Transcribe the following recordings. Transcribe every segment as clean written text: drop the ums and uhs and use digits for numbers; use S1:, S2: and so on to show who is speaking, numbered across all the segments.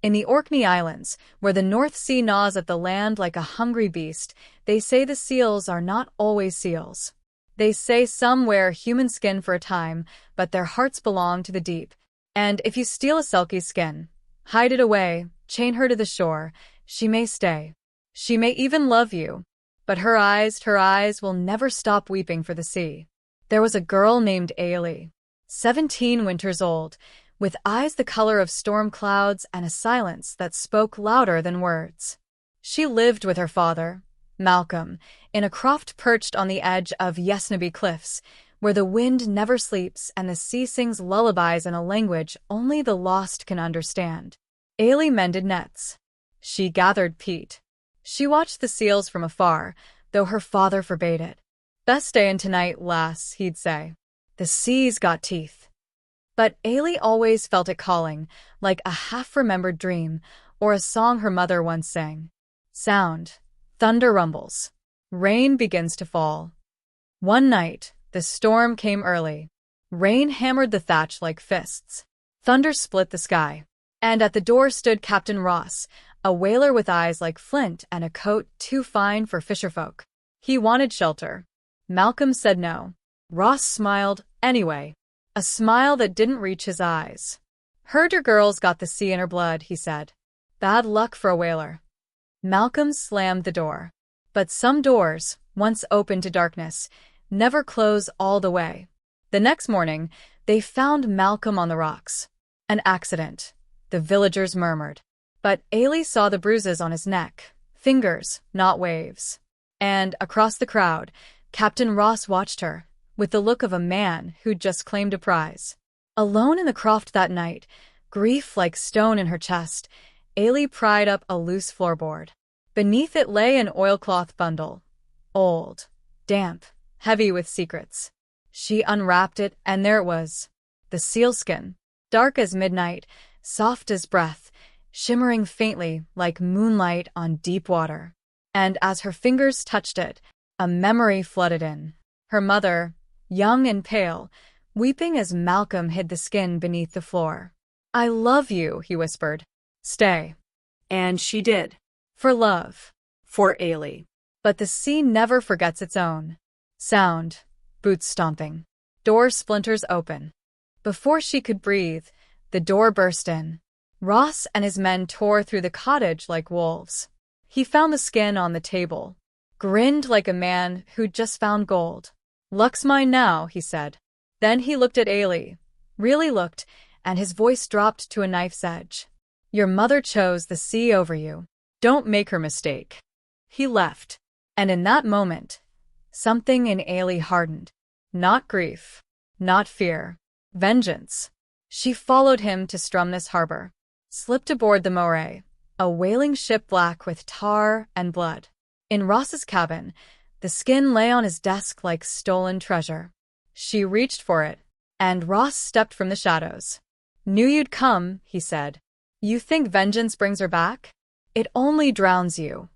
S1: In the Orkney Islands, where the North Sea gnaws at the land like a hungry beast, they say the seals are not always seals. They say some wear human skin for a time, but their hearts belong to the deep. And if you steal a Selkie's skin, hide it away, chain her to the shore, she may stay. She may even love you. But her eyes will never stop weeping for the sea. There was a girl named Ailey, 17 winters old, with eyes the color of storm clouds and a silence that spoke louder than words. She lived with her father, Malcolm, in a croft perched on the edge of Yesnaby cliffs, where the wind never sleeps and the sea sings lullabies in a language only the lost can understand. Ailey mended nets. She gathered peat. She watched the seals from afar, though her father forbade it. "Best stay in tonight, lass," he'd say. "The sea's got teeth." But Ailey always felt it calling, like a half-remembered dream, or a song her mother once sang. Sound. Thunder rumbles. Rain begins to fall. One night, the storm came early. Rain hammered the thatch like fists. Thunder split the sky. And at the door stood Captain Ross, a whaler with eyes like flint and a coat too fine for fisherfolk. He wanted shelter. Malcolm said no. Ross smiled anyway, a smile that didn't reach his eyes. "Herder girl's got the sea in her blood," he said. "Bad luck for a whaler." Malcolm slammed the door. But some doors, once open to darkness, never close all the way. The next morning, they found Malcolm on the rocks. An accident, the villagers murmured. But Ailey saw the bruises on his neck, fingers, not waves. And, across the crowd, Captain Ross watched her, with the look of a man who'd just claimed a prize. Alone in the croft that night, grief like stone in her chest, Ailey pried up a loose floorboard. Beneath it lay an oilcloth bundle. Old, damp, heavy with secrets. She unwrapped it, and there it was. The sealskin, dark as midnight, soft as breath, shimmering faintly like moonlight on deep water. And as her fingers touched it, a memory flooded in. Her mother, young and pale, weeping as Malcolm hid the skin beneath the floor. "I love you," he whispered. "Stay." And she did. For love. For Ailey. But the sea never forgets its own. Sound. Boots stomping. Door splinters open. Before she could breathe, the door burst in. Ross and his men tore through the cottage like wolves. He found the skin on the table, grinned like a man who'd just found gold. "Luck's mine now," he said. Then he looked at Ailey, really looked, and his voice dropped to a knife's edge. "Your mother chose the sea over you. Don't make her mistake." He left, and in that moment, something in Ailey hardened. Not grief, not fear, vengeance. She followed him to Stromness Harbor, slipped aboard the Moray, a whaling ship black with tar and blood. In Ross's cabin, the skin lay on his desk like stolen treasure. She reached for it, and Ross stepped from the shadows. "Knew you'd come," he said. "You think vengeance brings her back? It only drowns you."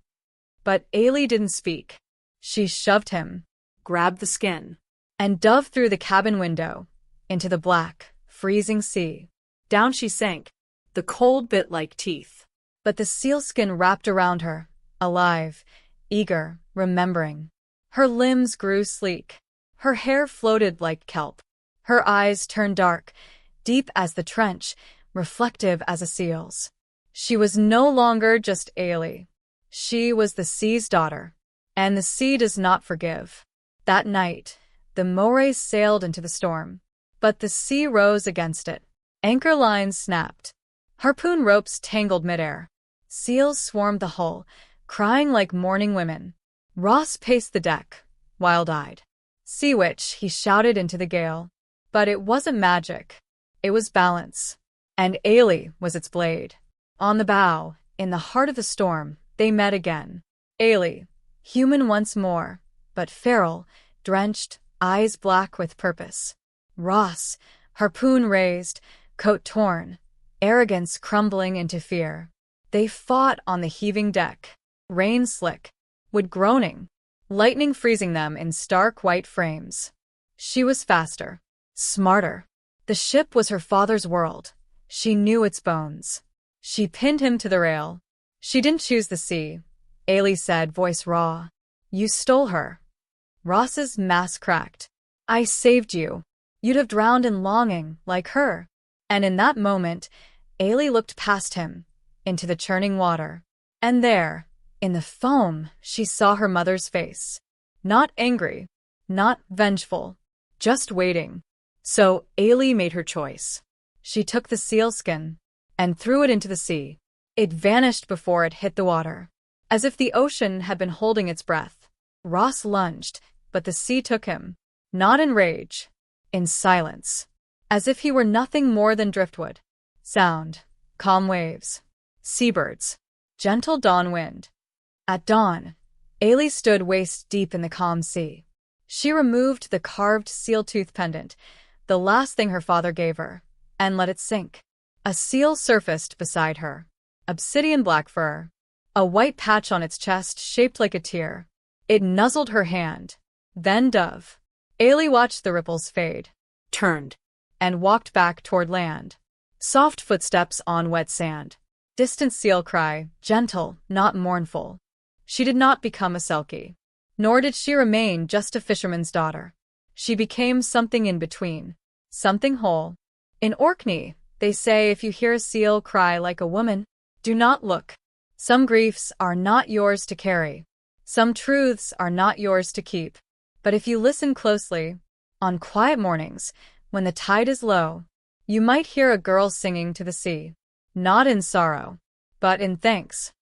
S1: But Ailey didn't speak. She shoved him, grabbed the skin, and dove through the cabin window, into the black, freezing sea. Down she sank, the cold bit like teeth. But the sealskin wrapped around her, alive, eager, remembering. Her limbs grew sleek. Her hair floated like kelp. Her eyes turned dark, deep as the trench, reflective as a seal's. She was no longer just Ailey. She was the sea's daughter. And the sea does not forgive. That night, the Moray sailed into the storm. But the sea rose against it. Anchor lines snapped. Harpoon ropes tangled midair. Seals swarmed the hull, crying like mourning women. Ross paced the deck, wild-eyed. "Sea witch," he shouted into the gale. But it wasn't magic. It was balance. And Ailey was its blade. On the bow, in the heart of the storm, they met again. Ailey, human once more, but feral, drenched, eyes black with purpose. Ross, harpoon raised, coat torn, arrogance crumbling into fear. They fought on the heaving deck, rain slick, wood groaning, lightning freezing them in stark white frames. She was faster, smarter. The ship was her father's world. She knew its bones. She pinned him to the rail. She didn't choose the sea, Ailey said, voice raw. You stole her. Ross's mask cracked. I saved you. You'd have drowned in longing, like her. And in that moment, Ailey looked past him, into the churning water. And there, in the foam, she saw her mother's face. Not angry, not vengeful, just waiting. So Ailey made her choice. She took the sealskin and threw it into the sea. It vanished before it hit the water, as if the ocean had been holding its breath. Ross lunged, but the sea took him, not in rage, in silence, as if he were nothing more than driftwood. Sound, calm waves, seabirds, gentle dawn wind. At dawn, Ailey stood waist deep in the calm sea. She removed the carved seal-tooth pendant, the last thing her father gave her, and let it sink. A seal surfaced beside her, obsidian black fur, a white patch on its chest shaped like a tear. It nuzzled her hand. Then dove. Ailey watched the ripples fade, turned, and walked back toward land. Soft footsteps on wet sand. Distant seal cry, gentle, not mournful. She did not become a Selkie. Nor did she remain just a fisherman's daughter. She became something in between. Something whole. In Orkney, they say if you hear a seal cry like a woman, do not look. Some griefs are not yours to carry. Some truths are not yours to keep. But if you listen closely, on quiet mornings, when the tide is low, you might hear a girl singing to the sea. Not in sorrow, but in thanks.